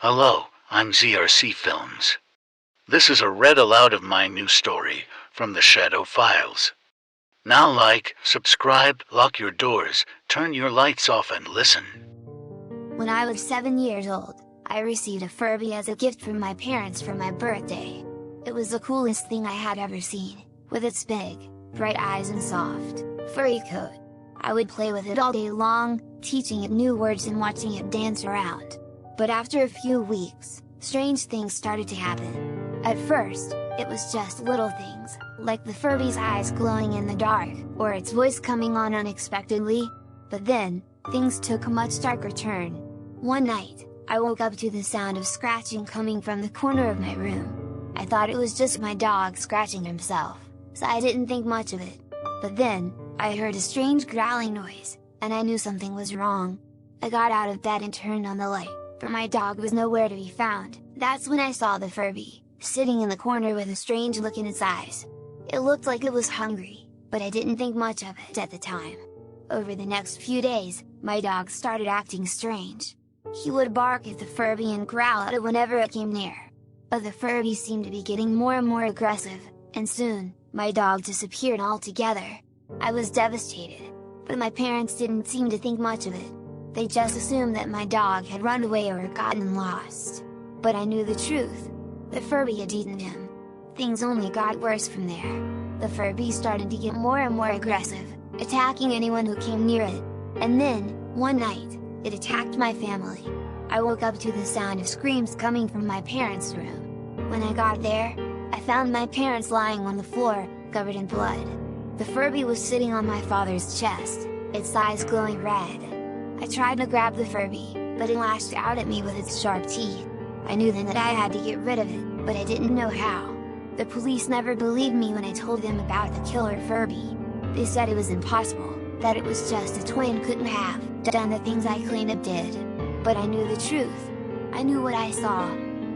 Hello, I'm Z.R.C. Films. This is a read aloud of my new story from the Shadow Files. Now like, subscribe, lock your doors, turn your lights off and listen. When I was 7 years old, I received a Furby as a gift from my parents for my birthday. It was the coolest thing I had ever seen, with its big, bright eyes and soft, furry coat. I would play with it all day long, teaching it new words and watching it dance around. But after a few weeks, strange things started to happen. At first, it was just little things, like the Furby's eyes glowing in the dark, or its voice coming on unexpectedly. But then, things took a much darker turn. One night, I woke up to the sound of scratching coming from the corner of my room. I thought it was just my dog scratching himself, so I didn't think much of it. But then, I heard a strange growling noise, and I knew something was wrong. I got out of bed and turned on the light, but my dog was nowhere to be found. That's when I saw the Furby, sitting in the corner with a strange look in its eyes. It looked like it was hungry, but I didn't think much of it at the time. Over the next few days, my dog started acting strange. He would bark at the Furby and growl at it whenever it came near. But the Furby seemed to be getting more and more aggressive, and soon, my dog disappeared altogether. I was devastated, but my parents didn't seem to think much of it. They just assumed that my dog had run away or gotten lost. But I knew the truth. The Furby had eaten him. Things only got worse from there. The Furby started to get more and more aggressive, attacking anyone who came near it. And then, one night, it attacked my family. I woke up to the sound of screams coming from my parents' room. When I got there, I found my parents lying on the floor, covered in blood. The Furby was sitting on my father's chest, its eyes glowing red. I tried to grab the Furby, but it lashed out at me with its sharp teeth. I knew then that I had to get rid of it, but I didn't know how. The police never believed me when I told them about the killer Furby. They said it was impossible, that it was just a toy and couldn't have done the things I claimed it did. But I knew the truth. I knew what I saw.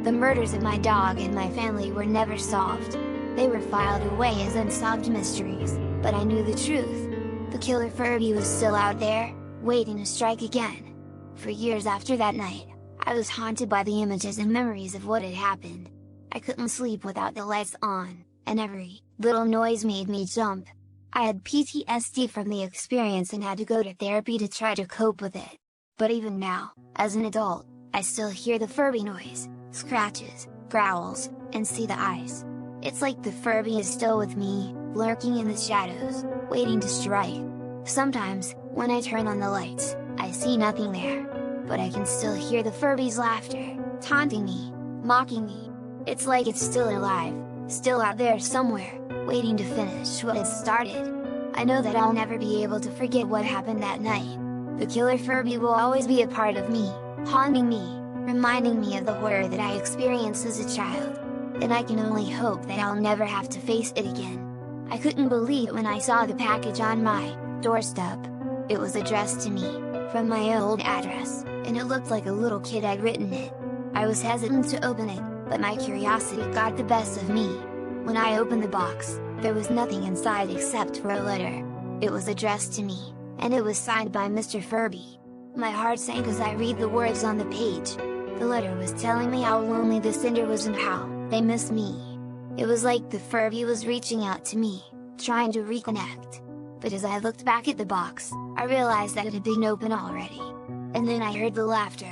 The murders of my dog and my family were never solved. They were filed away as unsolved mysteries, but I knew the truth. The killer Furby was still out there, waiting to strike again. For years after that night, I was haunted by the images and memories of what had happened. I couldn't sleep without the lights on, and every little noise made me jump. I had PTSD from the experience and had to go to therapy to try to cope with it. But even now, as an adult, I still hear the Furby noise, scratches, growls, and see the eyes. It's like the Furby is still with me, lurking in the shadows, waiting to strike. Sometimes, when I turn on the lights, I see nothing there. But I can still hear the Furby's laughter, taunting me, mocking me. It's like it's still alive, still out there somewhere, waiting to finish what it started. I know that I'll never be able to forget what happened that night. The killer Furby will always be a part of me, haunting me, reminding me of the horror that I experienced as a child. And I can only hope that I'll never have to face it again. I couldn't believe it when I saw the package on my doorstep. It was addressed to me, from my old address, and it looked like a little kid had written it. I was hesitant to open it, but my curiosity got the best of me. When I opened the box, there was nothing inside except for a letter. It was addressed to me, and it was signed by Mr. Furby. My heart sank as I read the words on the page. The letter was telling me how lonely the sender was and how they missed me. It was like the Furby was reaching out to me, trying to reconnect. But as I looked back at the box, I realized that it had been open already. And then I heard the laughter.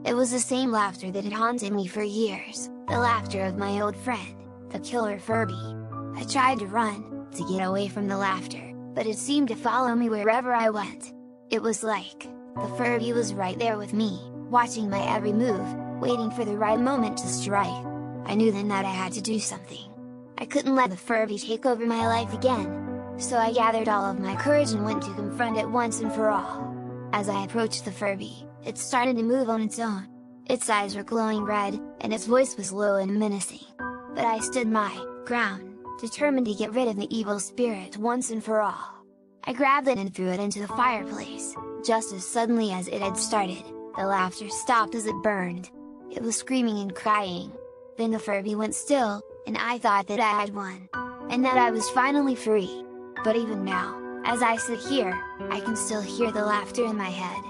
It was the same laughter that had haunted me for years, the laughter of my old friend, the killer Furby. I tried to run, to get away from the laughter, but it seemed to follow me wherever I went. It was like, the Furby was right there with me, watching my every move, waiting for the right moment to strike. I knew then that I had to do something. I couldn't let the Furby take over my life again. So I gathered all of my courage and went to confront it once and for all. As I approached the Furby, it started to move on its own. Its eyes were glowing red, and its voice was low and menacing. But I stood my ground, determined to get rid of the evil spirit once and for all. I grabbed it and threw it into the fireplace. Just as suddenly as it had started, the laughter stopped as it burned. It was screaming and crying. Then the Furby went still, and I thought that I had won. And that I was finally free. But even now, as I sit here, I can still hear the laughter in my head.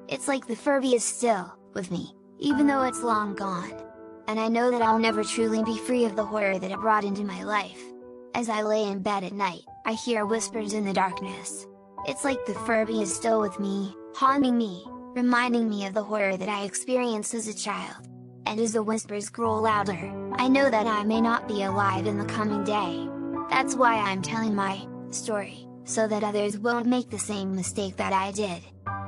It's like the Furby is still with me, even though it's long gone. And I know that I'll never truly be free of the horror that it brought into my life. As I lay in bed at night, I hear whispers in the darkness. It's like the Furby is still with me, haunting me, reminding me of the horror that I experienced as a child. And as the whispers grow louder, I know that I may not be alive in the coming day. That's why I'm telling my story, so that others won't make the same mistake that I did.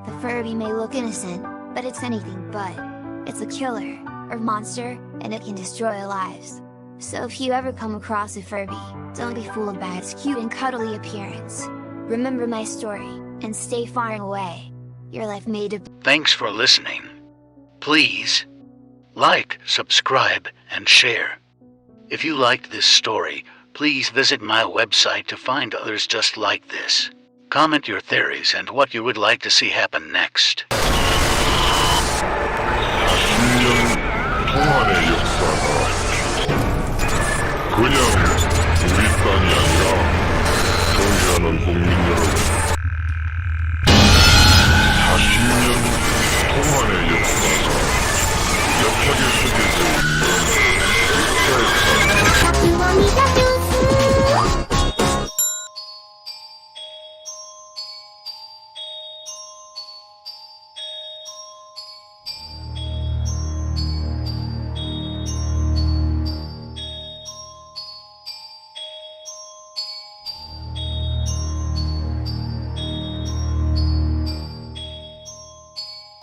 The Furby may look innocent, but it's anything but. It's a killer, or monster, and it can destroy lives. So if you ever come across a Furby, don't be fooled by its cute and cuddly appearance. Remember my story, and stay far away. Your life may depend. Thanks for listening. Please like, subscribe, and share. If you liked this story, please visit my website to find others just like this. Comment your theories and what you would like to see happen next. 통한의 역사가 그냥 우리 땅이 아니라 존경하는 국민 여러분